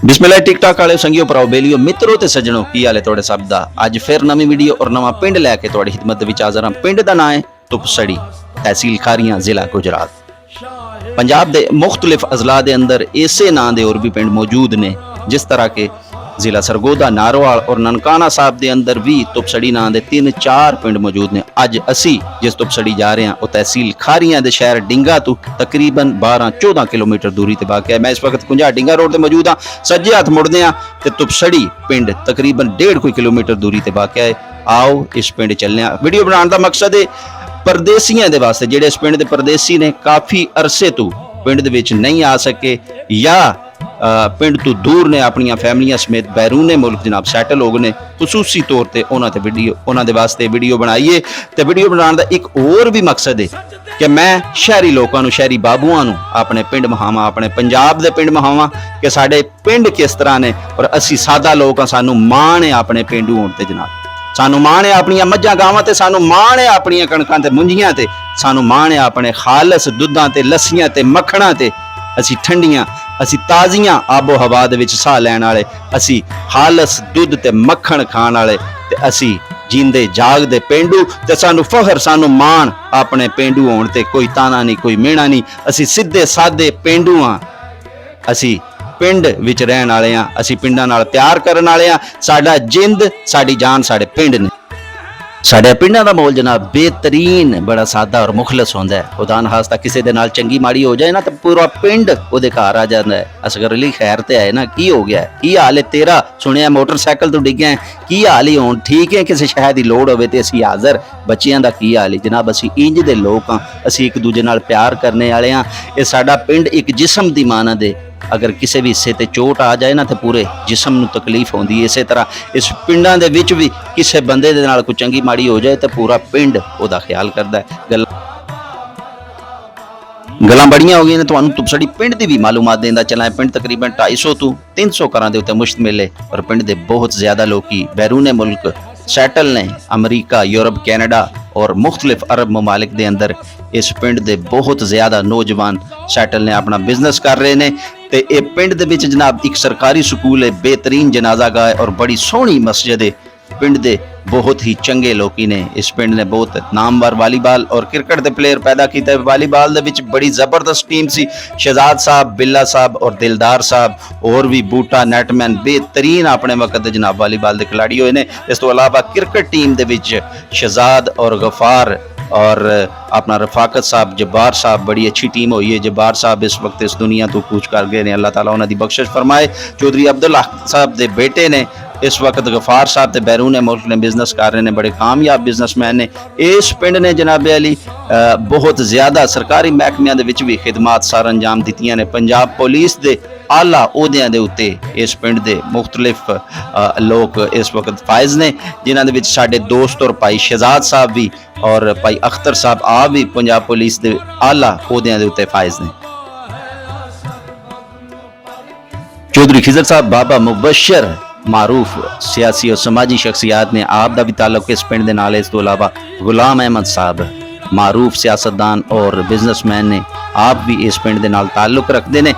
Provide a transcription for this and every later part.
बिस्मिल्लाह TikTok वाले संगियो भराओ बेलियो मित्रों ते सज्जनों की हाल है तुहाडे सब दा। अज फिर नवी वीडियो और नवा पिंड लैके तुहाडी खिदमत विच हाज़र हां। पिंड दा नाम है तुपसड़ी, तहसील खारियां, जिला गुजरात। पंजाब दे मुख्तलिफ अजला दे अंदर इसे नाम दे और भी पिंड मौजूद ने, जिस तरह के जिला सरगोदा, नारोवाल और ननकाना साहब के अंदर भी तुपसड़ी नाम के 3-4 पिंड मौजूद ने। अज असी जिस तुपसड़ी जा रहे हैं वह तहसील खारियां के शहर डिंगा तो तकरीबन 12-14 किलोमीटर दूरी पर वाक़ है। मैं इस वक्त कुंजा डिंगा रोड पर मौजूद हाँ। सज्जे हथ मुड़दे हैं तो तुपसड़ी पिंड तकरीबन 1.5 किलोमीटर दूरी पर वाक़ है। आओ इस पिंड चलने। वीडियो बनाने का मकसद है परदेसियों के वास्ते, जेडे इस पिंड के परदेसी ने काफ़ी अरसे तो पिंड दे विच नहीं आ सके या पिंड तो दूर ने, अपनी फैमिलियां समेत बैरूने मुल्क जनाब सैटल हो गए ने, खसूसी तौर पर उन्होंने वास्ते वीडियो बनाइए। तो वीडियो बनाने का एक और भी मकसद है कि मैं शहरी लोगों, शहरी बाबुआं अपने पिंड महावां, अपने पंजाब के पिंड महावां कि साडे पिंड किस तरह ने और असी सादा लोग हाँ। सानू माण है अपने पेंडू होण ते जनाब, सानू माण है अपनियां मज्जां गावां ते, सानू माण है अपनियां कणकां ते मुंजियां ते, सानू माण है अपने खालस दुद्धां ते लस्सियां ते मक्खणां ते। असी ठंडियां, असी ताज़ियां आबो हवा दे विच साह लैण वाले, असी खालस दुध ते मक्खण खाण वाले, ते असी जींदे जागदे पेंडू। ते सानू फखर, सानू माण अपने पेंडू होण ते। कोई ताना नहीं, कोई मेहना नहीं। असी सीधे सादे पेंडू हाँ। असी पिंड विच रहण वाले हाँ। असी पिंडां नाल प्यार करन वाले हाँ। साडा जिंद, साडी जान साडे पिंड ने। साडे पिंडां दा माहौल जनाब बेहतरीन, बड़ा सादा और मुखलस होंदा है। खुदा न खास्ता किसी दे नाल चंगी माड़ी हो जाए ना तो पूरा पिंड उहदे घर आ जांदा है। असगर अली खैर ते आए ना, की हो गया है, की हाल है तेरा, सुनिया मोटरसाइकिल तो डिग्गिया है, की हाल ही होण ठीक है, किसी शहर की लोड़ होवे ते असीं हाज़र। बच्चियां दा की हाल है जनाब, असीं इंज दे लोग हाँ। असीं एक दूजे नाल प्यार करने वाले हाँ। ये साडा पिंड एक जिस्म दी माना दे, अगर किसी भी हिस्से ते चोट आ जाए ना तो पूरे जिस्म नूं तकलीफ होंदी है। इस तरह इस पिंडां दे विच भी किसी बंदे दे नाल कोई चंगी माड़ी हो जाए तो पूरा पिंड उहदा ख्याल करदा है। गल्लां बड़ियां हो गई ने, तुहानूं तुपसड़ी पिंड दी भी मालूमात देंदा चला। पिंड तकरीबन 250 तो 300 घरां दे उत्ते मुश्तमिल है और पिंड दे बहुत ज़्यादा लोग बैरूने मुल्क सैटल ने, अमरीका, यूरोप, कैनेडा और मुख्तलिफ अरब ममालिक दे अंदर इस पिंड दे बहुत ज़्यादा नौजवान सैटल ने, अपना बिजनेस कर रहे हैं। तो ये पिंड दे विच जनाब एक सरकारी स्कूल है, बेहतरीन जनाजा गाह है और बड़ी सोहनी मस्जिद है। पिंड दे बहुत ही चंगे लोकी ने। इस पिंड ने बहुत नामवर वालीबाल और क्रिकेट के प्लेयर पैदा किए। वालीबाल दे विच बड़ी जबरदस्त टीम सी। शहजाद साहब, बिल्ला साहब और दिलदार साहब और भी बूटा नेटमैन बेहतरीन अपने वक्त दे जनाब वालीबाल के खिलाड़ी होए ने। इस तो अलावा क्रिकेट टीम दे विच शहजाद और गफार और अपना रफाकत साहब, जब्बार साहब, बड़ी अच्छी टीम हुई है। जब्बार साहब इस वक्त इस दुनिया तो कूच कर गए ने, अल्लाह ताला उन्हां दी बख्शिश फरमाए। चौधरी अब्दुल्ला साहब दे बेटे ने इस वक्त गफार साहब ते बैरून मुल्क ने बिजनेस कर रहे हैं, बड़े कामयाब बिजनेसमैन ने। इस पिंड ने जनाब अली बहुत ज़्यादा सरकारी महकमियां दे विच भी खिदमात सार अंजाम दित्तियां ने। पंजाब पुलिस दे आला अहुदियां दे उत्ते इस पिंड दे मुख्तलिफ लोग इस वक्त फायज ने, जिन्हां दे विच साडे दोस्त और भाई शहजाद साहब भी और भाई अख्तर साहब आप भी पंजाब पुलिस दे आला अहुदियां दे उत्ते फायज ने। चौधरी खिजर साहब, बाबा मुबशर मारूफ सियासी और समाजी शख्सियात ने, आप दा भी ताल्लुक इस पिंड दे नाल। इस तो अलावा गुलाम अहमद साहब मारूफ सियासतदान और बिजनेसमैन ने, आप भी इस पिंड दे नाल ताल्लुक रखते हैं।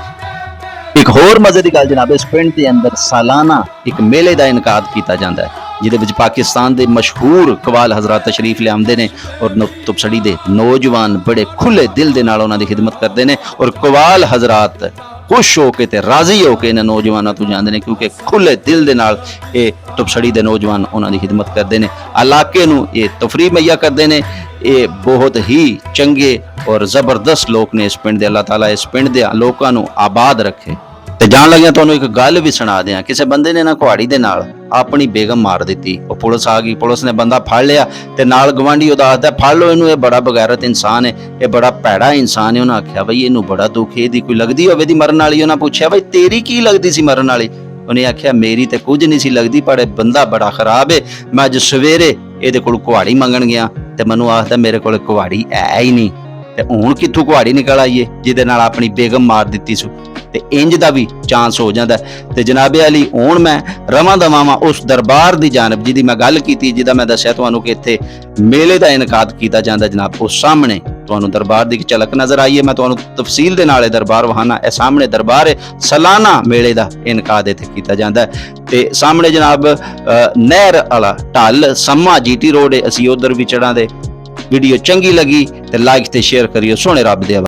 एक होर मजे की गल जनाब, इस पिंड के अंदर सालाना एक मेले का इनकाद किया जाता है, जिहदे विच पाकिस्तान के मशहूर कवाल हजरात तशरीफ ले आते हैं और तुपसड़ी के नौजवान बड़े खुले दिल के नाल उन्हां दी खिदमत करते हैं और कवाल हजरात खुश होके ते राजी होके इन्हां नौजवानों तो जाते हैं, क्योंकि खुले दिल के नाल ये तुपसड़ी के नौजवान उन्हां दी खिदमत करते हैं। इलाके नूं ये तफरीह मुहैया करते हैं। ये बहुत ही चंगे और जबरदस्त लोग ने इस पिंड दे। अल्लाह ताला इस पिंड दे लोकां नूं आबाद रखे। ते जान लगिया तुहानूं एक गल भी सुना दें। किसी बंदे ने ना कुहाड़ी दे नाल अपनी बेगम मार दी, और पुलिस आ गई, पुलिस ने बंदा फड़ लिया ते नाल गवांढी उहदा आखदा फड़ लो इनू, ये बड़ा बगैरत इंसान है, ये बड़ा भैड़ा इंसान है। उन्हें आख्या बई इनू बड़ा दुख है, इहदी कोई लगदी होवे दी मरन वाली। उन्हें पूछया बई तेरी की लगदी सी मरन वाली? उन्हें आख्या मेरी ते कुछ नहीं सी लगदी, पर बंदा बड़ा खराब है। मैं अज सवेरे इहदे कोल कुहाड़ी मंगण गया ते मैनू आखदा मेरे कोल कुहाड़ी है ही नहीं, ते हुण कित्थों कुहाड़ी निकल आई है जिहदे नाल अपनी बेगम मार दित्ती सू। ते इंज दा भी चांस हो जाता है। ते जनाबे अली हुण मैं रवां दवां उस दरबार की जानब जिहदी मैं गल कीती, जिहदा मैं दस्सिया तुहानूं कि इत्थे मेले का इनकाद किया जाता जनाब, उस सामने ਤੁਹਾਨੂੰ ਦਰਬਾਰ ਦੀ ਇੱਕ ਝਲਕ ਨਜ਼ਰ ਆਈ ਹੈ। ਮੈਂ ਤੁਹਾਨੂੰ ਤਫਸੀਲ ਦੇ ਨਾਲ ਇਹ ਦਰਬਾਰ ਵਹਾਨਾ। ਇਹ ਸਾਹਮਣੇ ਦਰਬਾਰ ਹੈ, ਸਾਲਾਨਾ ਮੇਲੇ ਦਾ ਇਨਕਾਦ ਇੱਥੇ ਕੀਤਾ ਜਾਂਦਾ ਹੈ। ਤੇ ਸਾਹਮਣੇ ਜਨਾਬ ਨਹਿਰ ਵਾਲਾ ਢਲ ਸਮਾ GT ਰੋਡ ਹੈ, ਅਸੀਂ ਉਧਰ ਵੀ ਚੜਾਂਦੇ। ਵੀਡੀਓ ਚੰਗੀ ਲੱਗੀ ਤੇ ਲਾਈਕ ਤੇ ਸ਼ੇਅਰ ਕਰਿਓ। ਸੋਹਣੇ ਰੱਬ ਦੇ